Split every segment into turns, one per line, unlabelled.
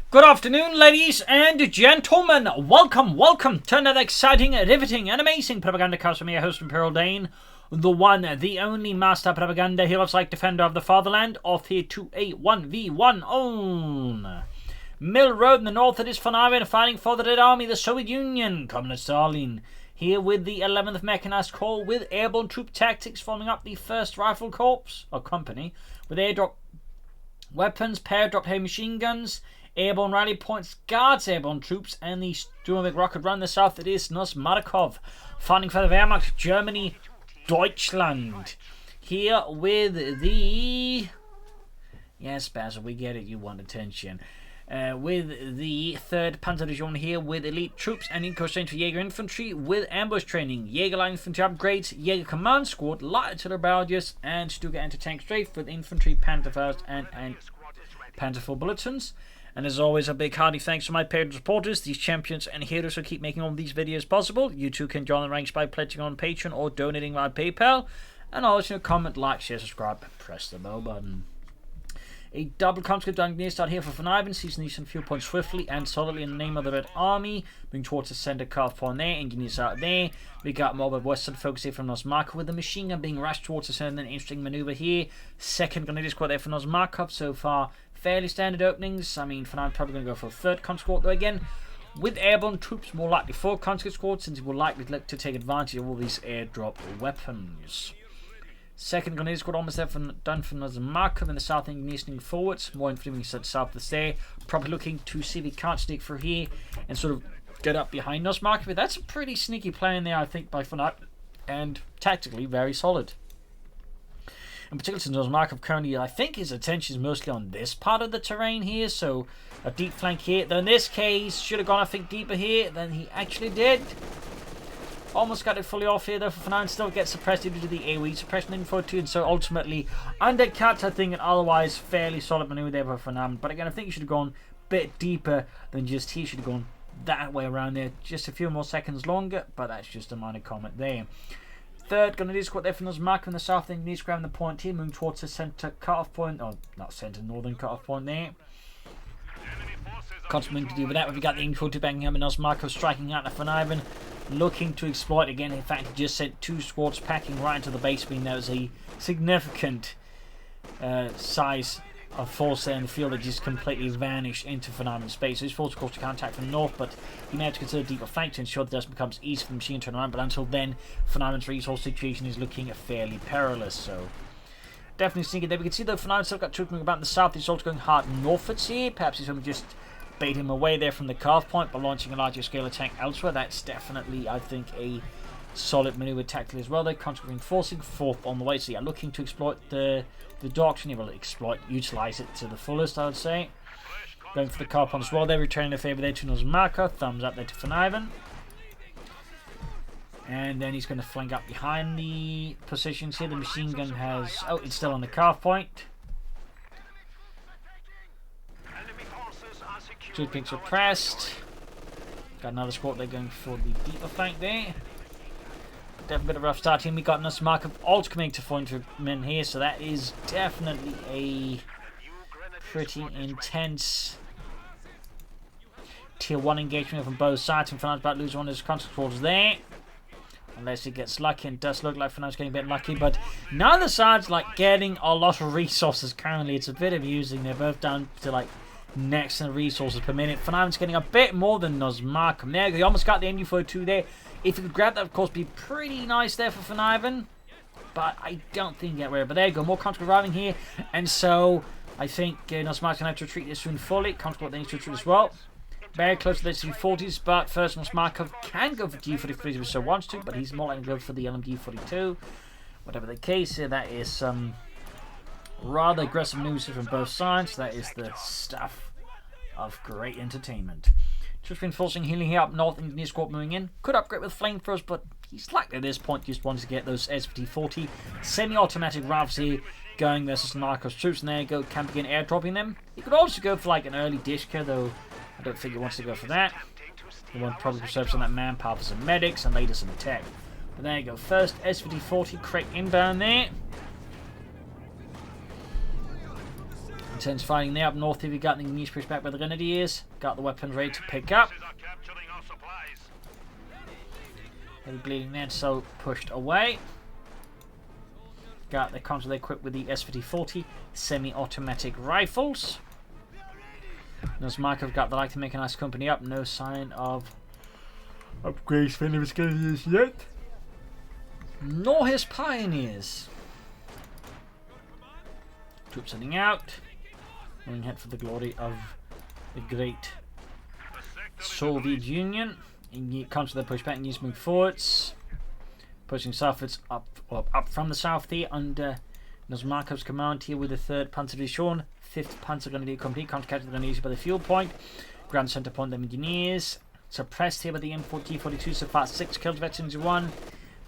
Good afternoon, ladies and gentlemen. Welcome to another exciting, riveting, and amazing Propagandacast from your host, Imperial Dane. The one, the only master propaganda heroes like defender of the fatherland, off here to a 1v1 own. Mill Road in the north, it is VonIvan fighting for the Red Army, the Soviet Union, Communist Stalin. Here with the 11th Mechanized Corps with airborne troop tactics, following up the 1st Rifle Corps, or company, with airdrop weapons, pair-dropped heavy machine guns, airborne rally points, guards airborne troops, and the Sturmweg rocket run. The south, it is NosMarkov, fighting for the Wehrmacht, Germany, Deutschland. Here with the... Yes, Basil, we get it, you want attention. With the 3rd Panzer Division here with elite troops and in-course range for Jaeger Infantry with ambush training, Jaeger Line Infantry upgrades, Jaeger Command Squad, light artillery barrages, and Stuka anti-tank strafe with infantry, Panther First, and Panther 4 bulletins. And as always, a big hearty thanks to my paid supporters, these champions and heroes who keep making all these videos possible. You too can join the ranks by pledging on Patreon or donating via PayPal. And also comment, like, share, subscribe, and press the bell button. A double conscript near start here for VonIvan, seizing these few points swiftly and solidly in the name of the Red Army. Moving towards the center cutoff point there, engineers out there. We got more of a western focus here from NosMarkov with the machine gun being rushed towards the center. An interesting maneuver here. 2nd Grenadier Squad there for NosMarkov. So far, fairly standard openings. I mean, VonIvan probably going to go for a 3rd conscript squad though again. With airborne troops, more likely 4th conscript squad, since he will likely look to take advantage of all these airdrop weapons. 2nd Grenadier Squad almost there done for NosMarkov in the south and eastern forwards. More infantry being set south of the stair. Probably looking to see if he can't sneak through here and sort of get up behind NosMarkov. That's a pretty sneaky play in there, I think, by VonIvan, and tactically very solid. In particular, since NosMarkov currently, I think his attention is mostly on this part of the terrain here, so a deep flank here. Though in this case, should have gone, I think, deeper here than he actually did. Almost got it fully off here though for VonIvan, still gets suppressed due to the AoE suppression info too, and so ultimately undercuts, I think, an otherwise fairly solid maneuver there for VonIvan. But again, I think he should have gone a bit deeper than just he should have gone that way around there. Just a few more seconds longer, but that's just a minor comment there. 3rd Grenadier Squad there from NosMarkov in the south, then needs to grab the point here, moving towards the center cutoff point, or not center, northern cutoff point there. Constantly to do with that, we've got the infantry banging up and NosMarkov striking out at VonIvan, looking to exploit again. In fact, he just sent 2 squads packing right into the base beam. There was a significant size of force there in the field that just completely vanished into VonIvan space. So he's forced, of course, to counterattack from the north, but he may have to consider deeper flank to ensure that it becomes easy for the machine to turn around. But until then, VonIvan's resource situation is looking fairly perilous. So definitely sneaking there. We can see that VonIvan still got troops moving about in the south. He's also going hard northwards here. Perhaps he's going to just bait him away there from the cutoff point by launching a larger scale attack elsewhere. That's definitely, I think, a solid maneuver tactically as well. They're constantly reinforcing 4th on the way. So yeah, looking to exploit the doctrine. Well, utilize it to the fullest, I would say. Going for the cutoff point as well. They're returning the favour there to NosMarkov. Thumbs up there to VonIvan. And then he's going to flank up behind the positions here. The machine gun has... Oh, it's still on the cutoff point. Troop being suppressed. Got another squad there going for the deeper flank there. Definitely a bit of a rough start here. We got NosMarkov alt coming to 400 men here, so that is definitely a pretty intense tier 1 engagement from both sides. And VonIvan's about to lose one of his conscript squads there. Unless he gets lucky, and it does look like VonIvan's getting a bit lucky, but neither side's like getting a lot of resources currently. It's a bit amusing. They're both down to like next in resources per minute. VonIvan's getting a bit more than NosMarkov. There, he almost got the MU42 there. If you could grab that, of course, be pretty nice there for VonIvan. But I don't think you get away. But there you go, more conscript arriving here. And so, I think NosMarkov's going to have to retreat this soon fully. Conscript needs to retreat as well. Very close to the C40s, but first NosMarkov can go for G43 if he so wants to, but he's more likely to go for the LMG42. Whatever the case here, that is some rather aggressive news from both sides. That is the stuff of great entertainment. Just reinforcing healing here up north, engineer squad moving in. Could upgrade with flamethrowers, but he's likely at this point just wants to get those SVT-40 semi-automatic rifles here going versus Narcos troops, and there you go, can begin airdropping them. He could also go for like an early Dishka, though I don't think he wants to go for that. He wants probably preserve some of that manpower for some medics and later some tech. But there you go, first SVT-40 crate inbound there. Intensifying there up north here. We got the news pushed back by the Grenadiers. Got the weapons ready to pick up. Heavy bleeding there, so pushed away. Got the console equipped with the S50-40 semi-automatic rifles. NosMarkov got the like to make a nice company up. No sign of upgrades for any of his Grenadiers yet. Nor his pioneers. Troops heading out. Moving ahead for the glory of the great Soviet Union. Constantly push back and use move forwards. Pushing southwards up from the south here under NosMarkov's command here with the 3rd Panzer Division. 5th Panzer Grenadier Company. Counter-capture the Grenadiers by the fuel point. Grand center point the engineers. Suppressed here by the M40-42. So far 6 kills, veterans 1.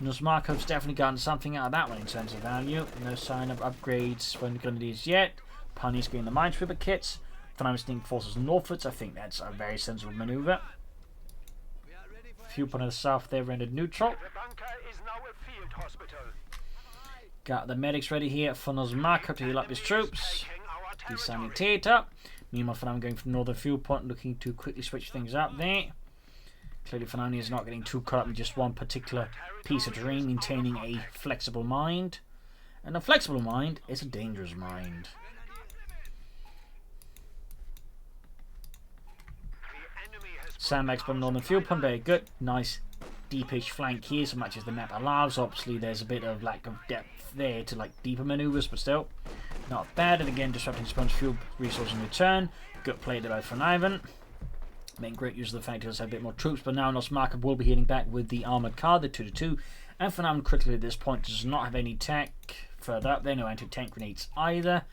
NosMarkov's definitely gotten something out of that one in terms of value. No sign of upgrades from the Grenadiers yet. Pioneers getting the Minesweeper kits. Phenomenal sneaking forces northwards. I think that's a very sensible maneuver. Fuel point of the south there rendered neutral. Got the medics ready here for NosMarkov to heal up his troops. Desanitator. Meanwhile, Phenomenal going for the northern fuel point, looking to quickly switch things up there. Clearly, Phenomenal is not getting too caught up with just one particular piece of terrain, maintaining a flexible mind. And a flexible mind is a dangerous mind. Sandbags from northern fuel point, very good. Nice deepish flank here, so much as the map allows. Obviously, there's a bit of lack of depth there to like deeper maneuvers, but still not bad. And again, disrupting Spawn's fuel resource in return. Good play there by VonIvan. Making great use of the fact he does have a bit more troops, but now NosMarkov will be heading back with the armoured car, the 2-2. And VonIvan critically at this point does not have any tech further up there, no anti-tank grenades either.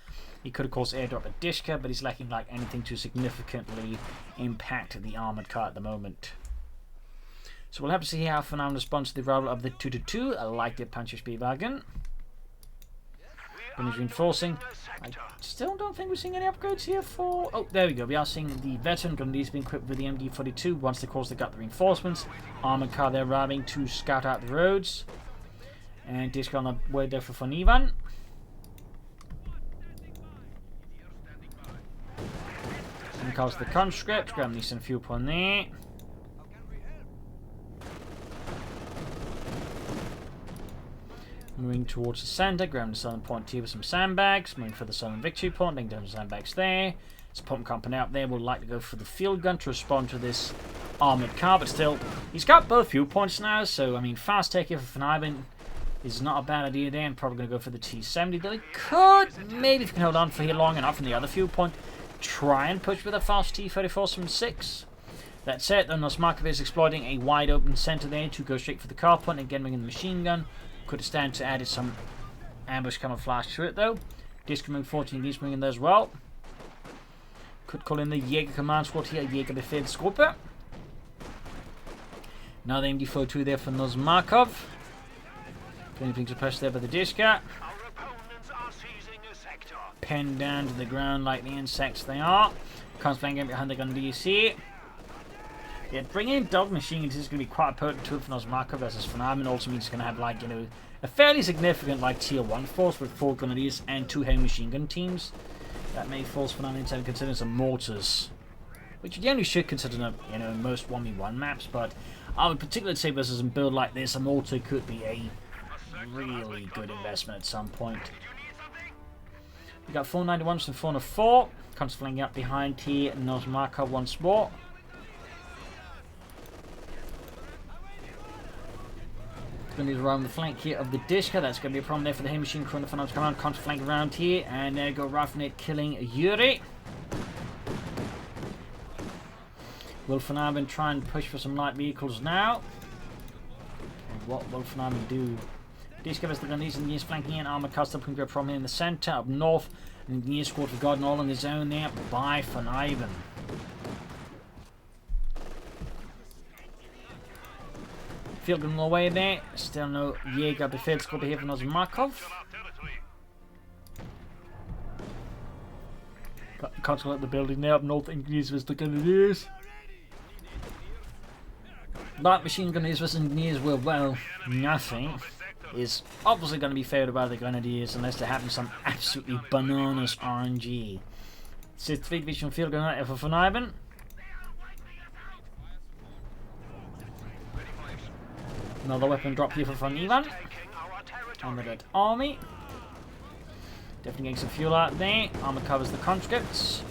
He could of course airdrop a Dishka, but he's lacking like anything to significantly impact the armoured car at the moment. So we'll have to see how VonIvan responds to the arrival of the 2-2. I like the Panzer Spielwagen. When he's reinforcing. I still don't think we're seeing any upgrades here for... Oh, there we go. We are seeing the veteran Grenadiers being equipped with the MD-42. Once, of course, they got the reinforcements. Armoured car there arriving to scout out the roads. And Dishka on the way there for VonIvan. And comes the conscript. Grab me some fuel point there. Moving towards the centre, grabbing the southern point here with some sandbags. Moving for the southern victory point, laying down the sandbags there. There's a pump company out there. Would like to go for the field gun to respond to this armoured car, but still, he's got both fuel points now. So, I mean, fast take here for VonIvan is not a bad idea there. And probably going to go for the T-70. Though he could, maybe if he can hold on for here long enough in the other fuel point, try and push with a fast T-34 from 6. That said, though, NosMarkov is exploiting a wide open centre there to go straight for the car point. Again, bringing the machine gun. Could stand to add some ambush camouflage to it though. Discriminating 14 geese bringing there as well. Could call in the Jaeger command squad here, Jaeger Befehlsgruppe. Now the MD-42 there for NosMarkov. Plenty to press there by the Dishka. Pinned down to the ground like the insects they are. Comes flanking behind the gun DC. Yeah, bringing in dog machine guns is going to be quite a potent tool for NosMarkov versus VonIvan. Also means it's going to have like, you know, a fairly significant like tier 1 force with 4 grenadiers and 2 heavy machine gun teams. That may force VonIvan to consider some mortars, which you generally should consider, you know, in most 1v1 maps. But I would particularly say versus a build like this, a mortar could be a really good investment at some point. We got 491s and 404. Comes flinging up behind here, NosMarkov once more. Going to be around the flank here of the Dishka. That's going to be a problem there for the heavy machine crew and the VonIvan command. Counter flank around here, and there go Roughneck killing Yuri. Will VonIvan try and push for some light vehicles now? And what will VonIvan do? Dishka has the Grenadiers and the flanking in. Armoured custom can go from here in the centre, up north. And the squad forgotten all on his own there by VonIvan. Field gun away there. Still no Jaeger Befehlsgruppe here for NosMarkov. Got the console at the building there up north. Engineers versus the Grenadiers. Light machine Grenadiers versus Engineers were, well, nothing. Is obviously going to be favored by the Grenadiers unless they're having some absolutely bananas RNG. So 3 division field gun out for VonIvan. Another weapon drop here for VonIvan. On the Red Army. Definitely getting some fuel out there. Armor covers the conscripts.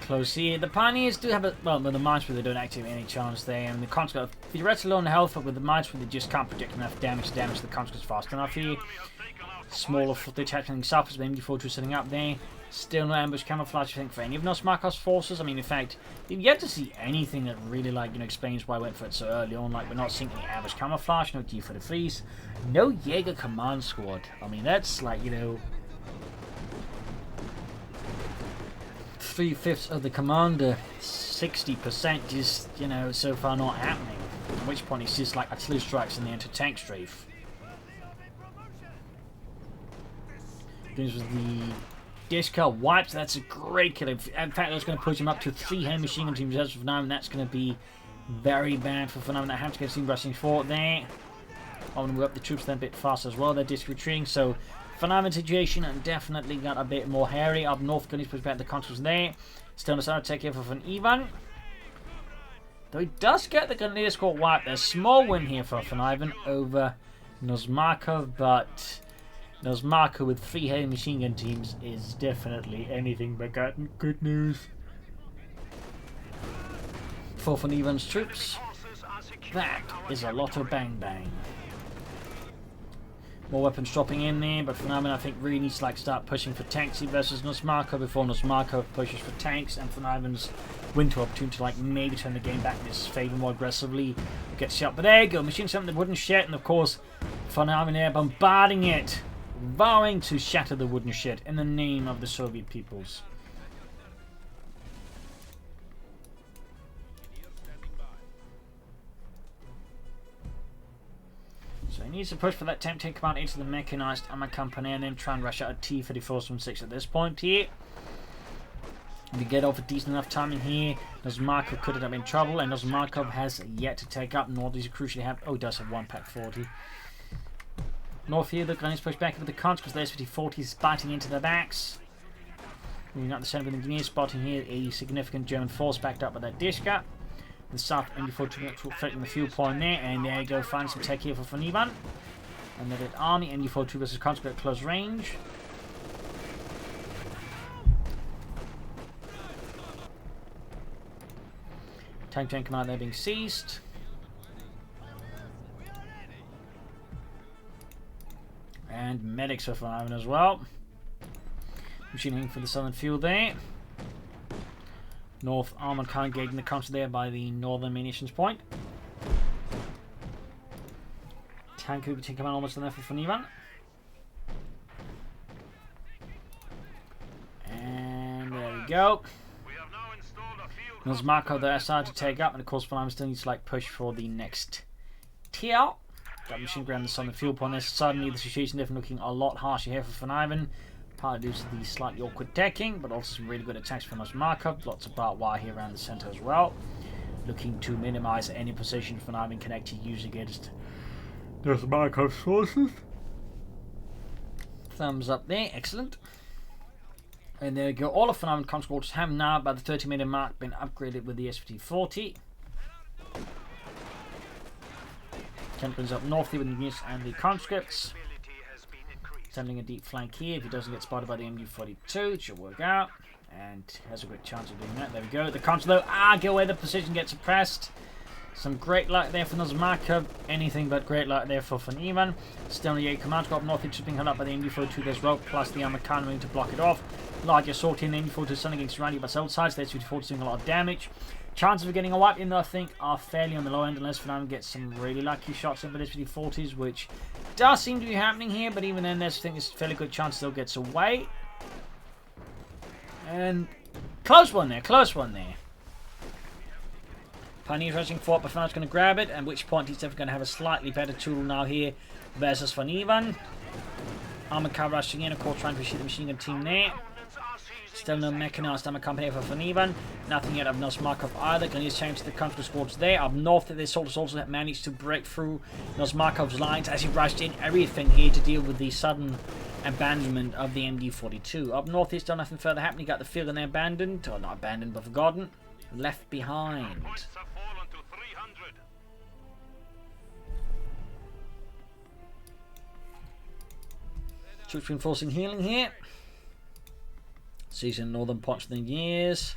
Close here. The Pioneers do have a... Well, with the Minesweeper they don't activate any chance there. And the conscripts got theoretically low on health, but with the Minesweeper they just can't predict enough damage to damage the conscripts fast enough here. Smaller detachment south is MD42 setting up there. Still no ambush camouflage, I think, for any of NosMarkov's forces. I mean, in fact, we've yet to see anything that really, like, you know, explains why I went for it so early on. Like, we're not seeing any ambush camouflage, no T-43s, no Jaeger command squad. I mean, that's like, you know, 3/5 of the commander, 60% just, you know, so far not happening. At which point it's just like artillery strikes in the anti-tank strafe. This was the Disco wipes. That's a great kill. In fact, that's going to push him up to 3 heavy machine gun teams as of now, and that's going to be very bad for VonIvan. They have to get seen rushing forward there. I'm going to move up the troops then a bit faster as well. They're disc retreating, so VonIvan situation and definitely got a bit more hairy. Up north, Gunny's pushed back the conscripts there. Still on the side, take care for VonIvan. Though he does get the Grenadier squad wipe. There's a small win here for VonIvan over NosMarkov, but NosMarkov with 3 heavy machine gun teams is definitely anything but good news for VonIvan's troops. That is a lot of bang bang. More weapons dropping in there, but VonIvan I think really needs to like start pushing for tanks versus NosMarkov before NosMarkov pushes for tanks, and VonIvan's winter opportunity to like maybe turn the game back in his favour more aggressively. Get shot, but there you go, machine something that wouldn't shed, and of course VonIvan there bombarding it, vowing to shatter the wooden shed in the name of the Soviet peoples. So he needs to push for that tank command into the mechanized armor company and then try and rush out a T-34-16 at this point here. If we get off a decent enough timing here, NosMarkov could end up in trouble, and NosMarkov has yet to take up. Nor does he crucially have... Oh, he does have 1 Pack 40. North here, the Gunners push back with the cons because the SVT-40 is biting into their backs. Moving up the centre with engineers, spotting here a significant German force backed up by that Dishka. The south MD42 threatening the fuel point there, and there you go, find some tech here for VonIvan. And then at Army, MD42 versus conscript at close range. Tank command there being seized. And medics for VonIvan as well. Machining for the southern fuel there. North armoured car engaging the counter there by the northern munitions point. Tank will be taking command almost on there for VonIvan. And there we go. NosMarkov there started to take up, and of course VonIvan still needs to like push for the next tier. Got machine gun on the southern fuel point there. Suddenly the situation definitely looking a lot harsher here for VonIvan. Partly due to the slightly awkward decking, but also some really good attacks from NosMarkov. Lots of barbed wire here around the centre as well. Looking to minimise any position VonIvan can actually use against NosMarkov's forces. Thumbs up there, excellent. And there we go. All of VonIvan conscripts have now, by the 30-minute mark, been upgraded with the SVT-40. Kent brings up north here with the units and the conscripts. Sending a deep flank here. If he doesn't get spotted by the MU-42, it should work out. And has a good chance of doing that. There we go. The conscript though, go away. The precision gets suppressed. Some great luck there for NosMarkov. Anything but great luck there for VonIvan. Still on the Jaeger command squad. North is being held up by the MU-42 as well. Plus the armor cannon to block it off. Large assault in the MU-42 suddenly getting surrounded by both sides. The SVT-40 is doing a lot of damage. Chances of getting a wipe in, I think, are fairly on the low end unless VonIvan gets some really lucky shots in with SVT-40s, which does seem to be happening here, but even then, there's, I think there's a fairly good chance still gets away. And close one there, close one there. Pioneer's rushing forward, but VonIvan's going to grab it, at which point he's definitely going to have a slightly better tool now here versus VonIvan. Armored car rushing in, of course, trying to shoot the machine gun team there. Still no mechanized armor company for VonIvan. Nothing yet of NosMarkov either. Going to change the counter squads there. Up north, the soldiers also managed to break through NosMarkov's lines as he rushed in everything here to deal with the sudden abandonment of the MD-42. Up north, there's still nothing further happening. You got the field and they're abandoned, or not abandoned, but forgotten. Left behind. Troops reinforcing healing here. Season northern points of the years.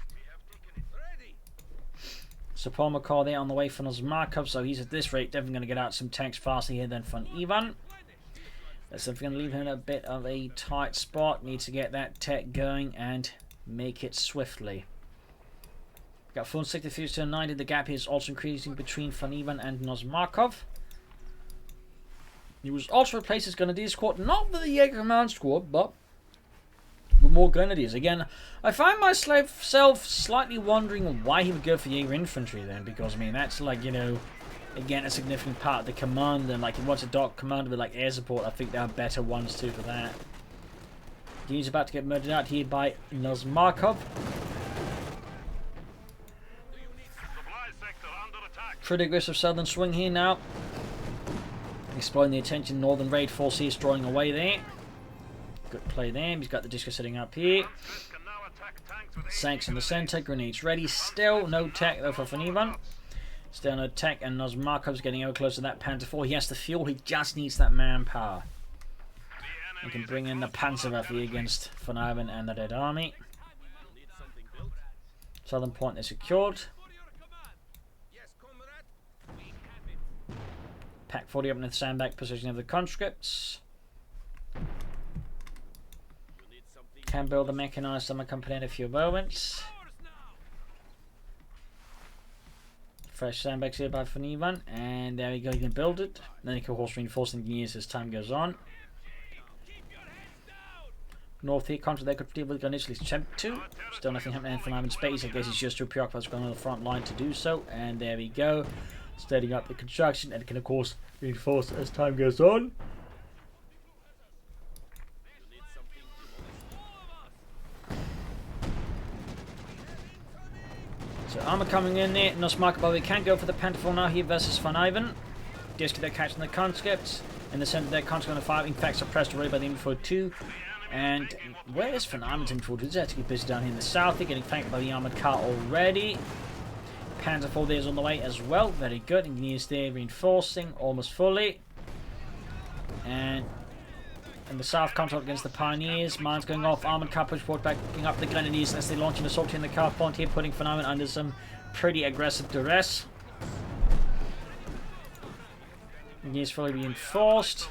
Support McCall there on the way for NosMarkov, so he's at this rate definitely going to get out some tanks faster here than VonIvan. That's going to leave him in a bit of a tight spot. Needs to get that tech going and make it swiftly. Got full 60 to 90. The gap is also increasing between VonIvan and NosMarkov. He was also replaced as Grenadier Squad, not with the Jaeger Command Squad, but with more Grenadiers. Again, I find myself slightly wondering why he would go for Jaeger Infantry then, because, I mean, that's like, you know, again, a significant part of the command, and like, if he wants a dark commander with like air support, I think there are better ones too for that. He's about to get murdered out here by NosMarkov. Pretty aggressive southern swing here now. Exploiting the attention, northern raid force here, drawing away there. Good play there. He's got the disco setting up here. Sanks in the center, grenades ready. Still no tech though for VonIvan. Still no tech, and NosMarkov's getting over close to that Panther 4. He has the fuel, he just needs that manpower. He can bring in the Panzerwaffe against VonIvan and the Red Army. Southern point is secured. Pack 40 up in the sandbag position of the conscripts. Can build the mechanized summer company in a few moments. Fresh sandbags here by VonIvan, and there we go, you can build it. Then you can horse reinforce engineers as time goes on. North here, contra they could deal with initially attempt to. Still nothing happening in VonIvan space. I guess he's just too preoccupied going on the front line to do so. And there we go. Steadying up the construction, and it can of course reinforce as time goes on. So armor coming in there. NosMarkov, but we can go for the Panther 4 now here versus VonIvan. Disc they're catching the conscripts. In the center their conscripts on the fire. In fact, suppressed already by the Infantry 2. And where is VonIvan's Infantry? It's actually busy down here in the south. They're getting flanked by the armored car already. Panzer 4 there is on the way as well. Very good. Engineers there reinforcing almost fully. And in the south, contact against the Pioneers. Mines going off. Armored car push forward, backing up the Grenadiers as they launch an assault in the car point here, putting VonIvan under some pretty aggressive duress. Engineers fully reinforced.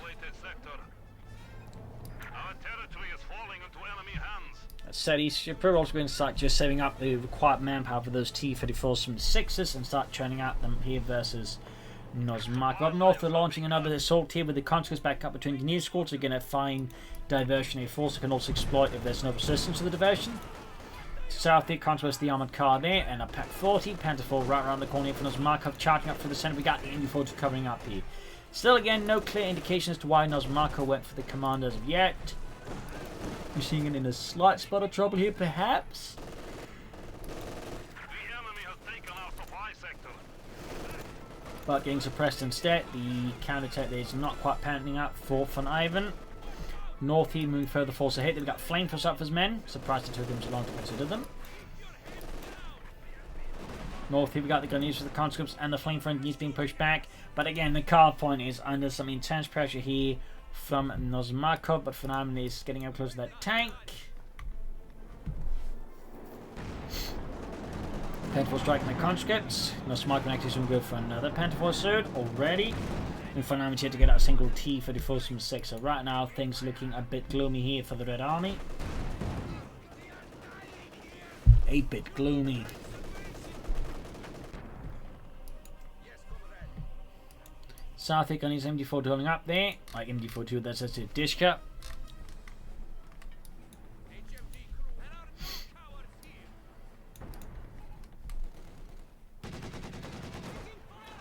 That said, he's probably also going to start just saving up the required manpower for those T-34s from the 6s and start churning out them here versus NosMarkov. Up north, they're launching another assault here with the conscripts back up between engineer squads. They're going to find diversionary force that can also exploit if there's no resistance to the diversion. South here, conscripts the armored car there, and a Pack 40, Panther 4 right around the corner here for NosMarkov, charging up for the center. We got the MD-4 covering up here. Still, again, no clear indication as to why NosMarkov went for the commander as of yet. We're seeing it in a slight spot of trouble here, perhaps. But getting suppressed instead. The counterattack there is not quite panning out for VonIvan. North here moving further force ahead. They've got flamethrowers up for his men. Surprised it took them so long to consider them. North here we got the Grenadiers for the conscripts and the flamethrower engineers being pushed back. But again, the car point is under some intense pressure here from NosMarkov, but VonIvan is getting up close to that tank. Panther 4 striking the conscripts. NosMarkov actually going to go for another Panther 4 surge already. And VonIvan's here to get out a single T-34 from 6. So right now things looking a bit gloomy here for the Red Army. A bit gloomy. South on his MD-4 holding up there. Like MD-42, that's a Dishka.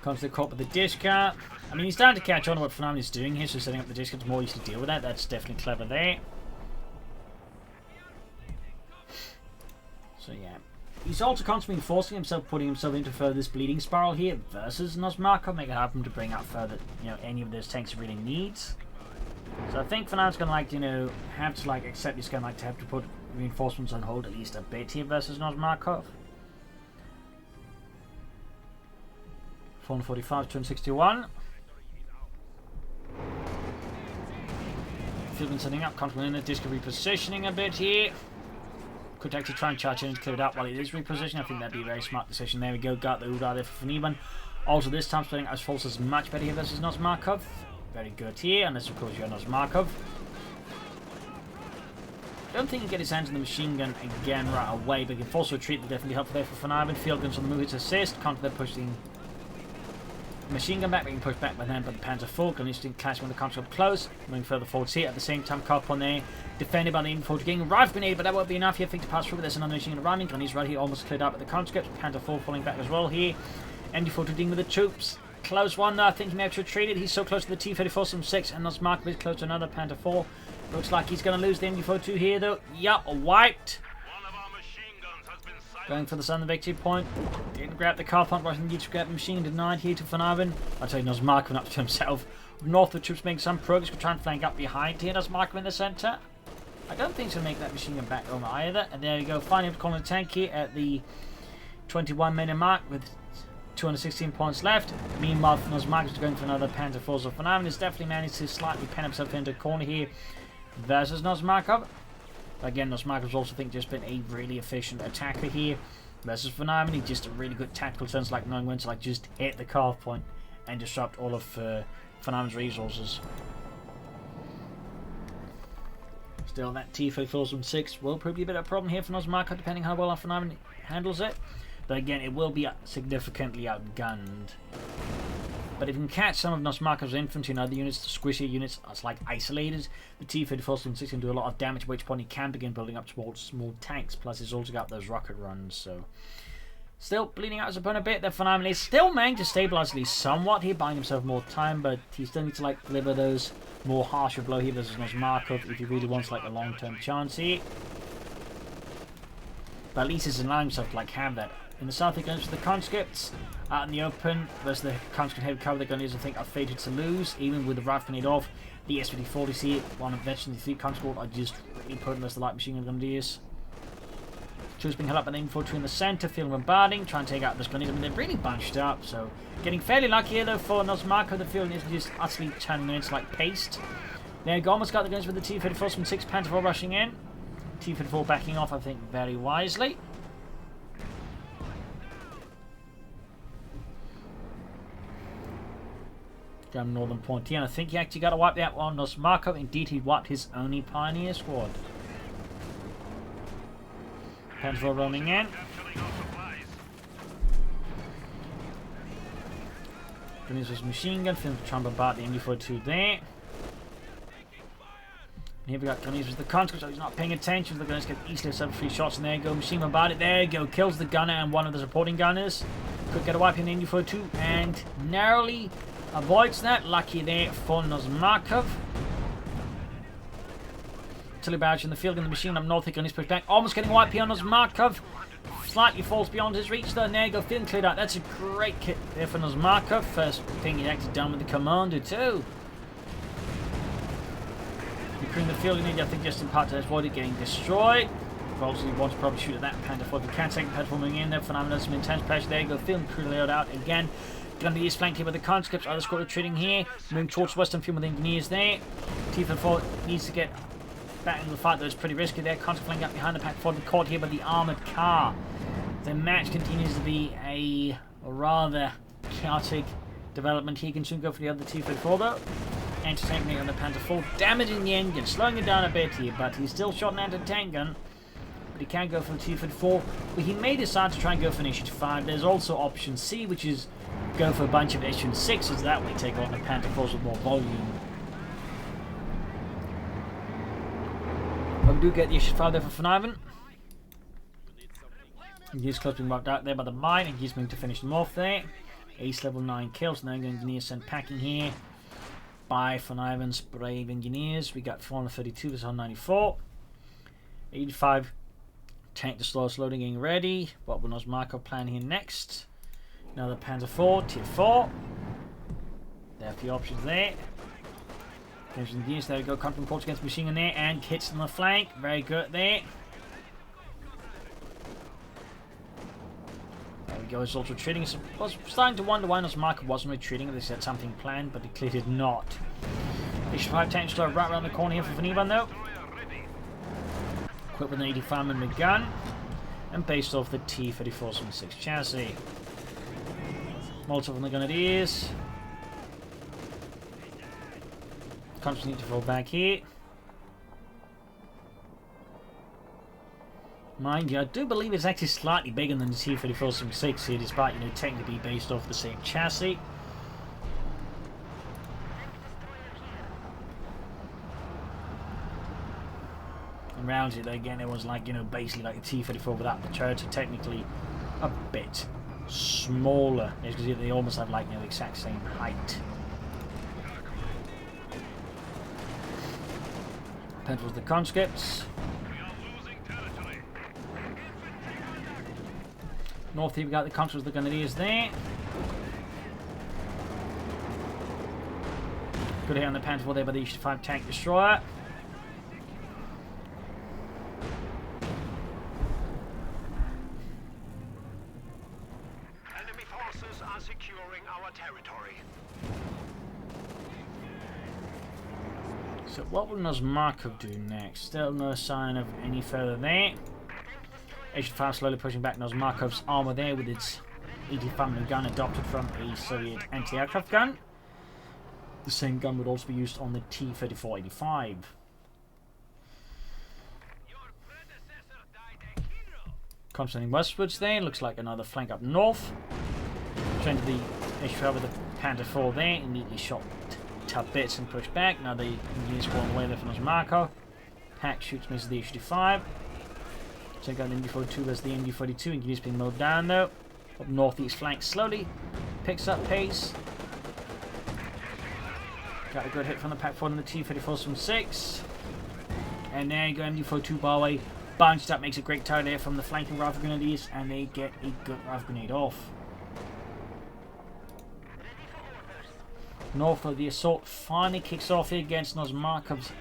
Comes to the cop with the Dishka. I mean, he's starting to catch on to what VonIvan is doing here, so setting up the Dishka to more easy to deal with that. That's definitely clever there. So yeah. He's also constantly forcing himself, putting himself into this bleeding spiral here versus NosMarkov, making it hard for him to bring out further, you know, any of those tanks he really needs. So I think for now it's going to, like, you know, have to, like, accept it's going to, like, to have to put reinforcements on hold at least a bit here versus NosMarkov. 445, 261. Fielding setting up, controlling the disc repositioning a bit here. Could actually try and charge in and clear it out while it is repositioning. I think that'd be a very smart decision. There we go, got the Udar there for VonIvan. Also this time splitting as false is much better here versus NosMarkov. Very good here, unless of course you're NosMarkov. Don't think he can get his hands on the machine gun again right away, but he can force retreat. They're definitely helpful there for VonIvan. Field guns on the move, it's assist. Counter they're pushing machine gun back, we can push back by then, but the Panzer IV can instantly clash when the comms up close. Moving further forwards here. At the same time, Carp on there, defended by the Infantry getting rifle grenade, but that won't be enough here. I think to pass through. There's another machine gun running. He's right here, almost cleared up at the conscripts. Panzer IV falling back as well here. MD4 dealing with the troops. Close one, I think he may have retreated. He's so close to the T-34 from 6, and NosMarkov is close to another Panzer IV. Looks like he's going to lose the MD4-2 here, though. Yup, wiped. Going for the southern victory point. Didn't grab the car pump, Russian needs to grab the machine, denied here to VonIvan. I'll tell you, NosMarkov up to himself. North, the troops making some progress. We're trying to flank up behind here. NosMarkov in the centre. I don't think he's going to make that machine gun back home either. And there we go, finally calling a tank here at the 21-minute mark with 216 points left. Meanwhile, NosMarkov is going for another Panzer IV. So VonIvan has definitely managed to slightly pen himself into a corner here versus NosMarkov. Again, NosMarkov's also, think, just been a really efficient attacker here versus VonIvan. He's just a really good tactical sense, like knowing when to, like, just hit the carve point and disrupt all of VonIvan's resources. Still, that T-34 will prove to be a bit of a problem here for NosMarkov, depending how well VonIvan handles it. But again, it will be significantly outgunned. But if you can catch some of NosMarkov's infantry and other units, the squishy units, as like isolated, the T-34 can do a lot of damage, at which point he can begin building up towards small tanks. Plus, he's also got those rocket runs, so still bleeding out his opponent a bit. That VonIvan is still managed to stabilize at least somewhat here, buying himself more time, but he still needs to, like, deliver those more harsher blow here versus NosMarkov if he really wants, like, a long-term chance here. But at least he's allowing himself to, like, have that. In the south, he goes for the conscripts. Out in the open, versus the conscript heavy cover, the Gunners, I think, are fated to lose, even with the rifle grenade off. The SPD-40s here, one of the 3 conscript are just really putting most of the light machine gun grenadiers. Troops being held up by the infantry in the centre, feeling bombarding, trying to take out this grenade. I mean, they're really bunched up, so getting fairly lucky here, though, for NosMarkov. The field is just utterly turning into, like, paste. There you go, almost got the guns with the T-34 from 6, Panzer IV rushing in. T-34 backing off, I think, very wisely. Down northern point here, and I think he actually got to wipe that one. NosMarkov, indeed, he wiped his only Pioneer squad. Panzer running in. Brings his machine gun, feeling to try and bombard the MD-42 there. And here we got Gunners with the conscript, so he's not paying attention. The Gunners get easily 7-3 shots, and there you go, machine bombarded. There you go, kills the gunner and one of the supporting gunners. Could get a wipe in the MD-42 and narrowly avoids that. Lucky there for NosMarkov. Artillery barrage in the field, and the machine up north. He can push back. Almost getting wiped here on NosMarkov. Slightly falls beyond his reach though. There you go, feeling cleared out. That's a great kit there for NosMarkov. First thing he actually done with the commander too. Recruiting the field, I think just in part to avoid it getting destroyed. Obviously, he wants to probably shoot at that Panzer IV. If he can, second Panzer IV moving in there. VonIvan some intense pressure. There you go, feeling pretty laid out again. Going to be flanked here by the conscripts. Other squad retreating here. Moving towards western field with the engineers there. T-34 needs to get back into the fight, though it's pretty risky there. Conscript flanking up behind the pack forward and caught here by the armoured car. The match continues to be a rather chaotic development. He can soon go for the other T-34 though. Anti-tank on the Panzer IV, damaging the engine, slowing it down a bit here, but he's still shot an anti-tank gun. But he can go for the T-34. But he may decide to try and go for an issue 5. There's also option C, which is go for a bunch of issue 6s. That way take on the Panzer IVs with more volume. But we do get the issue 5 there for VonIvan. He's close to being wiped out there by the mine, and he's going to finish them off there. Ace level 9 kills. Now engineers sent packing here by VonIvan's brave engineers. We got 432 versus 194. 85 tank to slow loading getting ready. What will NosMarkov plan here next? Now the Panzer IV, tier 4. There are a few options there. Goes in the gears, there we go, contra reports against machine gun there, and hits on the flank, very good there. There we go, it's also retreating. I was starting to wonder why NosMarkov wasn't retreating, they had something planned, but it clearly did not. H5 tank slow right around the corner here for VonIvan though. Equipped with an 85mm gun, and based off the T-34-76 chassis. Molotov on the gun it is. Constantly need to fall back here. Mind you, I do believe it's actually slightly bigger than the T-34-76 here, despite, you know, technically based off the same chassis. And around it again, it was like, you know, basically like the T-34 without the turret, so technically a bit smaller. As you can see, they almost have like, you know, the exact same height. Depends with the conscripts. North here we got the conscripts, the grenadiers there. Good hit on the Panther there by the H5 tank destroyer.
Enemy forces are securing our territory.
So what will NosMarkov do next? Still no sign of any further there. H5 slowly pushing back NosMarkov's armor there with its 85mm gun adopted from a Soviet anti-aircraft gun. The same gun would also be used on the T-34-85. Concentrating westwards there, looks like another flank up north. Trying to the H5 with the Panther 4 there, immediately shot to bits and pushed back. Now the engineers go on the way there for NosMarkov. Pack shoots misses the H5. Take out the MD-42, there's the MD-42, engineers being mowed down though. Up northeast flank slowly, picks up pace. Got a good hit from the Pack 4 and the T-34-76. And there you go, MD-42 bar away, bounced up, makes a great target there from the flanking rifle grenadiers, and they get a good rifle grenade off. North of the assault finally kicks off here against NosMarkov's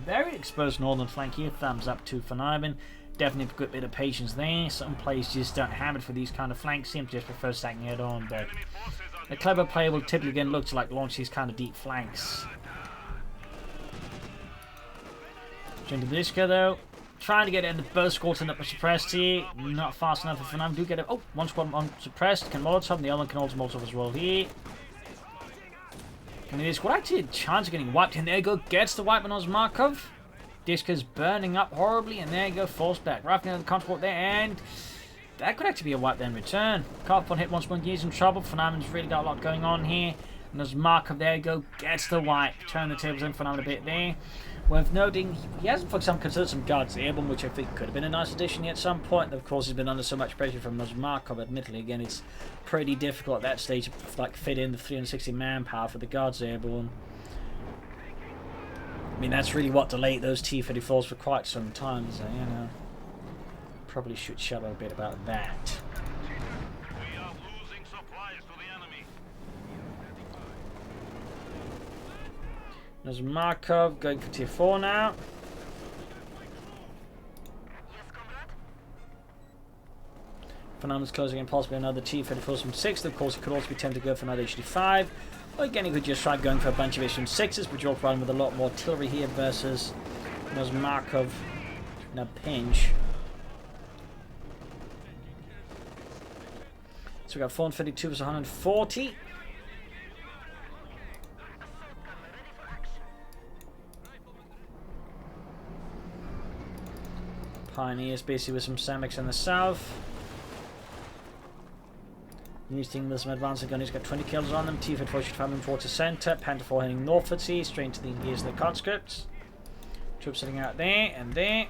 very exposed northern flank here. Thumbs up to VonIvan. Definitely a good bit of patience there. Some players just don't have it for these kind of flanks, simply just prefer stacking head on, but a clever player will typically again look to like launch these kind of deep flanks. Into the disco though. Trying to get in the both squads end up suppressed here. Not fast enough for VonIvan. Do get it. Oh, one squad on suppressed. Can Molotov, and the other one can also Molotov as well here. And this squad actually had a chance of getting wiped, and there you go, gets the wipe on NosMarkov. Disco's burning up horribly, and there you go, forced back. Rifling on the transport there, and that could actually be a wipe then return. Carpon hit once more, he's in trouble. VonIvan's really got a lot going on here. And NosMarkov, there you go, gets the wipe. Turn the tables in for VonIvan a bit there. Worth noting, he hasn't, for example, considered some guards Airborne, which I think could have been a nice addition at some point. Of course, he's been under so much pressure from NosMarkov. Admittedly, again, it's pretty difficult at that stage to like fit in the 360 manpower for the guards Airborne. I mean, that's really what delayed those T-34s for quite some time, so, you know. Probably should shut up a bit about that.
We are losing supplies to the enemy.
NosMarkov going for tier 4 now. VonIvan's closing in possibly another T-34 from 6. Of course, it could also be tempted to go for another HD5. Or again, he could just try going for a bunch of HM6s, but you're running with a lot more artillery here versus NosMarkov in a pinch. So we got 452 versus 140. Pioneers basically with some Samics in the south. Using this some advancing gun, he's got 20 kills on them. T-34 should find him towards the centre. Panther 4 heading northwards here, straight to the ears of the conscripts. Troops sitting out there and there.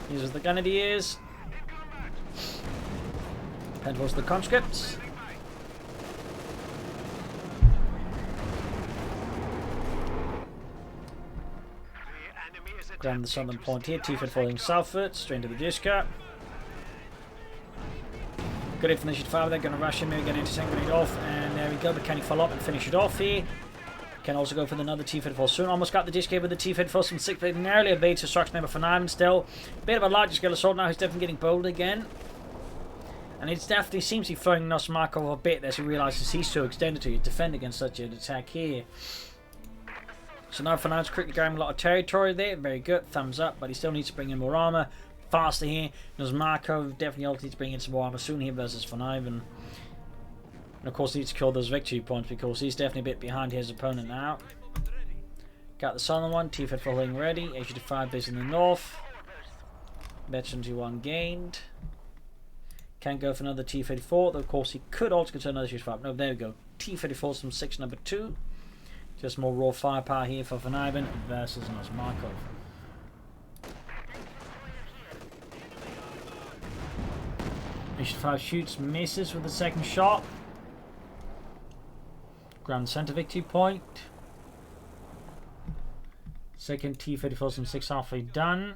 These are the grenadiers. Panther 4's the conscripts. Ground the southern point here. T-34 falling southwards, straight into the disco. Good hit from the H5, they're going to rush him, maybe get into grenade off, and there we go, but can he follow up and finish it off here? Can also go for another T-54 soon. Almost got the DSK with the T-54 from 6, but narrowly evades destruction member for VonIvan still. Bit of a larger scale assault now. He's definitely getting bold again. And it definitely seems to be throwing NosMarkov a bit as he realizes he's so extended to defend against such an attack here. So now VonIvan's quickly grabbing a lot of territory there. Very good. Thumbs up. But he still needs to bring in more armor. Faster here. NosMarkov definitely also needs to bring in some more armor soon here versus VonIvan. And of course needs to kill those victory points because he's definitely a bit behind his opponent now. Got the southern one. T-54 holding ready. HU-5 base in the north. Veteran 2-1 gained. Can't go for another T-34, though of course he could also consider another HU-5. No, there we go. T-34 from 6 number 2. Just more raw firepower here for VonIvan versus NosMarkov. HU-5 shoots, misses with the second shot. Ground center victory point. Second T-34 from 6 halfway done.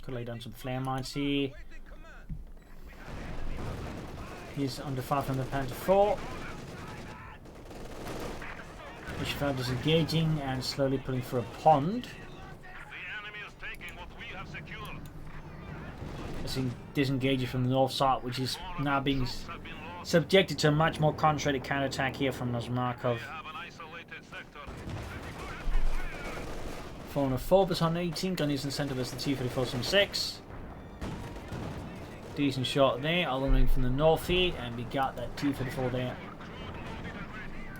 Could lay down some flare mines here. He's under 500 Panzer 4. HU-5 disengaging and slowly pulling through a pond.
The enemy is taking what we have secured.
As he disengages from the north side, which is now being subjected to a much more concentrated counterattack here from NosMarkov. 404 on 18, gun is in center as the T-34 from 6. Decent shot there, all running from the north here, and we got that T-34 there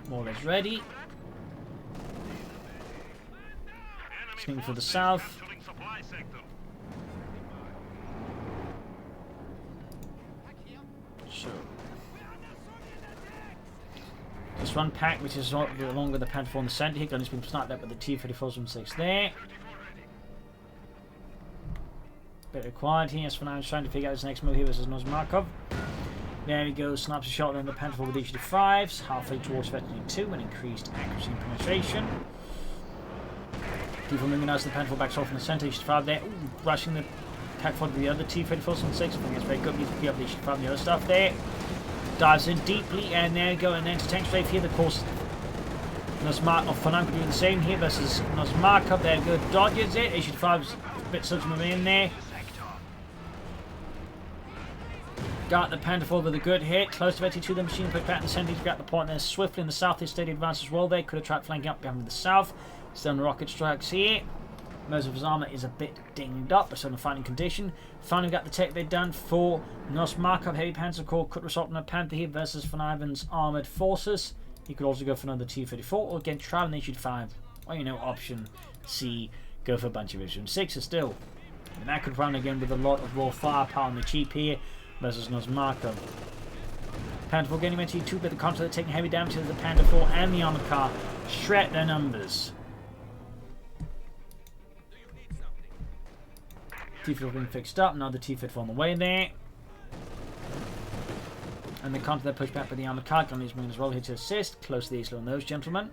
more or less ready. Sneaking for the south. So this one pack, which is along with the Panther 4 in the center here, gun has been sniped up with the T-34 from 6 there. Bit of quiet here as VonIvan's trying to figure out his next move here versus NosMarkov. There we go, snaps a shot on the Panther 4 with HU-5s, halfway towards Veteran 2 and increased accuracy and penetration. T-4 moving out to the Panther 4 backs off in the center, HU-5 there. Ooh, rushing the attack for the other T-34 from 6. I think it's very good. Needs to pick up the HU-5 and the other stuff there. Dives in deeply, and there we go, and then to tank strafe here, of course. VonIvan doing the same here versus NosMarkov. There we go, dodges it. HU-5's a bit slow to move in there. Got the Panther 4 with a good hit. Close to Veteran 2, the machine put back in the center. He's got the point there swiftly in the south. His steady advance as well there. Could have tried flanking up behind the south. Still on rocket strikes here. Most of his armor is a bit dinged up, but still in a fighting condition. Finally got the tech bit done for NosMarkov. Heavy Panzer Corps could result in a Panther here versus VonIvan's armored forces. He could also go for another T-34 or again try an HU-5. Or you know, option C, go for a bunch of HU-6s still. And that could run again with a lot of raw firepower on the cheap here versus NosMarkov. Panther 4 getting into T2, but the contra taking heavy damage to the Panther 4 and the armored car. Shred their numbers. T-54 being fixed up, now the T-54 on the way there. And the counter push back by the armored car. Gun is moving as well here to assist. Close to the ace on those gentlemen.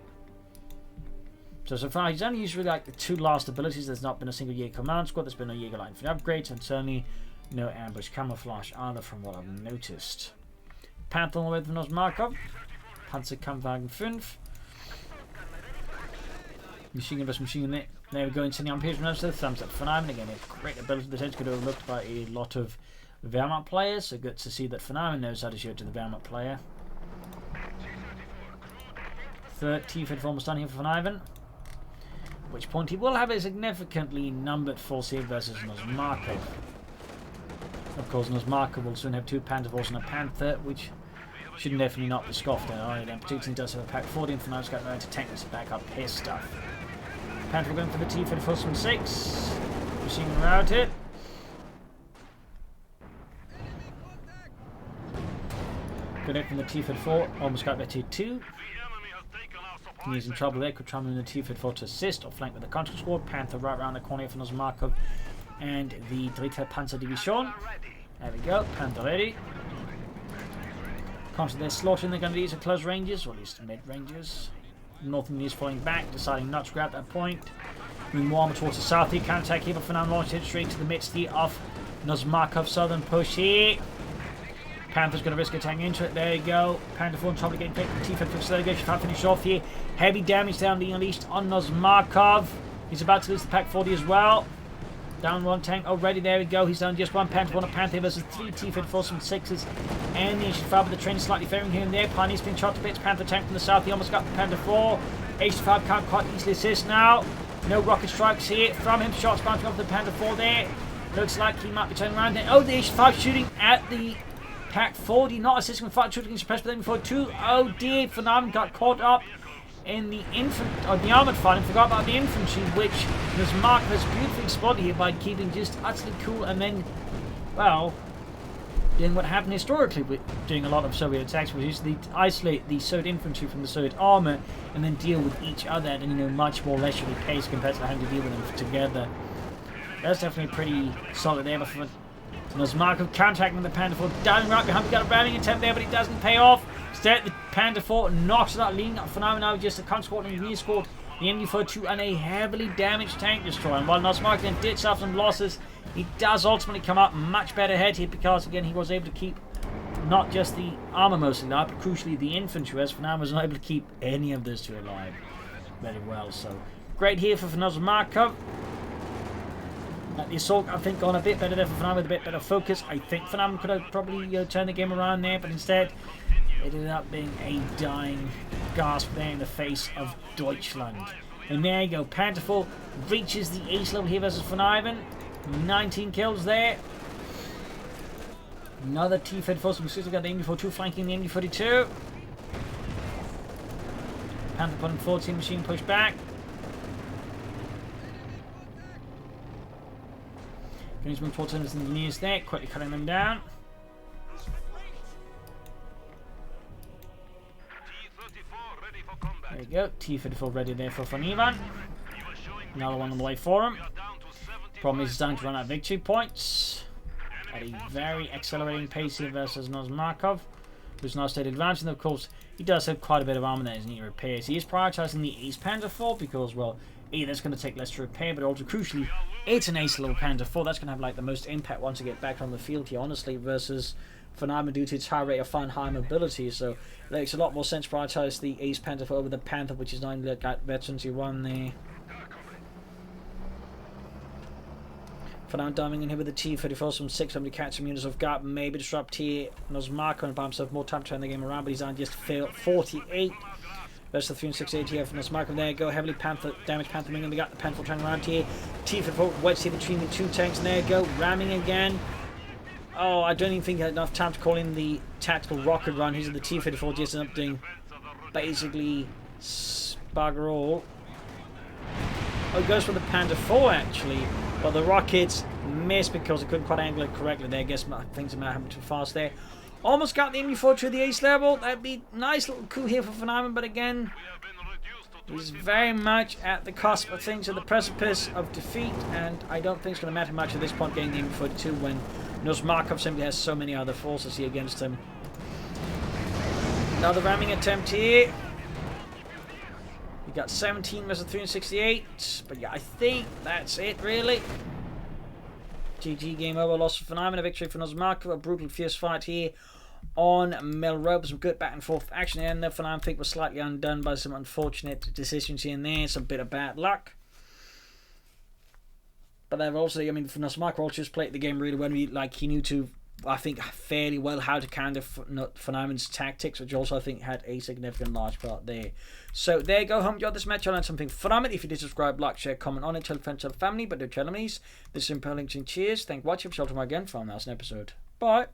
So far he's only used really like the 2 last abilities. There's not been a single Jaeger command squad. There's been no Jaeger line for upgrades, and certainly no ambush camouflage either from what I've noticed. Panther on the way with NosMarkov. Panzerkampfwagen 5. Machine gun versus machine gun there. There we go, incendiary Pierce the thumbs up for VonIvan. Again, a great ability that could be overlooked by a lot of Wehrmacht players. So good to see that VonIvan knows how to show it to the Wehrmacht player. Third T-34 almost done here for VonIvan. At which point he will have a significantly numbered force here versus NosMarkov. Of course, NosMarkov will soon have 2 Panther forces and a Panther, which should definitely not be scoffed at. Alright, and particularly does have a pack 40, and VonIvan's got no to tank this back up his stuff. Panther going for the T-34 from 6. Machine gun routed. Good hit from the T-34. Almost got their T2. He's in trouble there. Could try and move the T-34 to assist or flank with the contra squad. Panther right around the corner for NosMarkov and the Dritte Panzer Division. There we go. Panther ready. Contra there slaughtering the gun at close ranges, or at least mid ranges. Northern is falling back, deciding not to grab that point. Moving more armor towards the south here. Counter-attack here, but for now launched it straight to the midst here of NosMarkov's southern push here. Panther's going to risk attacking into it. There you go. Panther 4 on top of getting picked. T-Infantry for Sergei. Should finish off here. Heavy damage down being unleashed on NosMarkov. He's about to lose the Pack 40 as well. Down one tank already. There we go. He's down just one Panther 1 of Panther versus 3 T-Infantry force from 6s. And the H5 with the train slightly fairing here and there. Pioneer's been shot to bits. Panther tank from the south. He almost got the Panther 4. H5 can't quite easily assist now. No rocket strikes here from him. Shots bouncing off the Panther 4 there. Looks like he might be turning around there. Oh, the H5 shooting at the Pack 40. Not assisting with fire shooting suppressed, but then before 2. Oh dear. VonIvan got caught up in the the armored fighting. Forgot about the infantry, which NosMarkov has beautifully spotted here by keeping just utterly cool and then, well, doing what happened historically with doing a lot of Soviet attacks, which is to isolate the Soviet infantry from the Soviet armor and then deal with each other at much more leisurely pace compared to having to deal with them together. That's definitely pretty solid there, but for NosMarkov counterattacking with the Panther 4 down right behind. We got a ramming attempt there, but it doesn't pay off. Instead, the Panther 4 knocks it out, leading up VonIvan now just a consort and re-scored the MU-42 and a heavily damaged tank destroyer. And while NosMarkov then did suffer some losses, he does ultimately come out much better ahead here because, again, he was able to keep not just the armor mostly alive, but crucially the infantry, as VonIvan was not able to keep any of those two alive very well. So, great here for NosMarkov. The assault, I think, gone a bit better there for VonIvan with a bit better focus. I think VonIvan could have probably turned the game around there, but instead it ended up being a dying gasp there in the face of Deutschland. And there you go, Panther 4 reaches the ace level here versus VonIvan. 19 kills there. Another T-Fed force from 6. We got the MU-42 flanking the MU-42. Panther putting 14 machine push back. Kingsman 14 engineers there, quickly cutting them down. There you go, T-34 ready there for VonIvan. Another one on the way for him. Problem is he's starting to run out of victory points at a very accelerating pace here versus NosMarkov, who's now stayed advancing. Of course, he does have quite a bit of armor that is needing repairs. He is prioritizing the Ace Panther 4 because, well, that's going to take less to repair, but also crucially, it's an ace level Panther 4. That's going to have like the most impact once it get back on the field here, honestly, versus VonIvan due to its high rate of fire and high mobility. So it makes a lot more sense to prioritize the Ace Panther 4 over the Panther, which is now got veterans who run there. VonIvan diving in here with the T-34 from 6, hoping to catch some units of guard, maybe disrupt here. NosMarkov and buy himself more time to turn the game around, but he's on just 48. Versus the 368 here from NosMarkov. There you go, heavily damaged Panther wing, and we got the Panther turning around here. T-34 wedged here between the two tanks, and there you go, ramming again. Oh, I don't even think he had enough time to call in the tactical rocket run. Here's the T-34 just ended up doing basically bugger all. Oh, it goes for the Panther 4 actually, but the rockets missed because it couldn't quite angle it correctly there. I guess things might happen too fast there. Almost got the MU-4 to the ace level. That'd be a nice little coup here for VonIvan, but again, he's very much at the cusp of things, at the precipice of defeat, and I don't think it's going to matter much at this point getting the MU-42 when NosMarkov simply has so many other forces here against him. Another ramming attempt here. We got 17 versus 368, but yeah, I think that's it really. GG, game over, loss for VonIvan, a victory for NosMarkov, a brutal fierce fight here on Melrose. Some good back and forth action here, and the VonIvan think was slightly undone by some unfortunate decisions here and there, some bit of bad luck. But they've also, I mean, NosMarkov also just played the game really well. He knew to, I think, fairly well how to counter VonIvan's tactics, which also I think had a significant large part there. So there you go, hope you enjoyed this match. I learned something from it. If you did, subscribe, like, share, comment on it, tell friends, tell family, but do tell enemies. This is Imperial Links and cheers. Thank you for watching. I'll see you again for our next episode. Bye.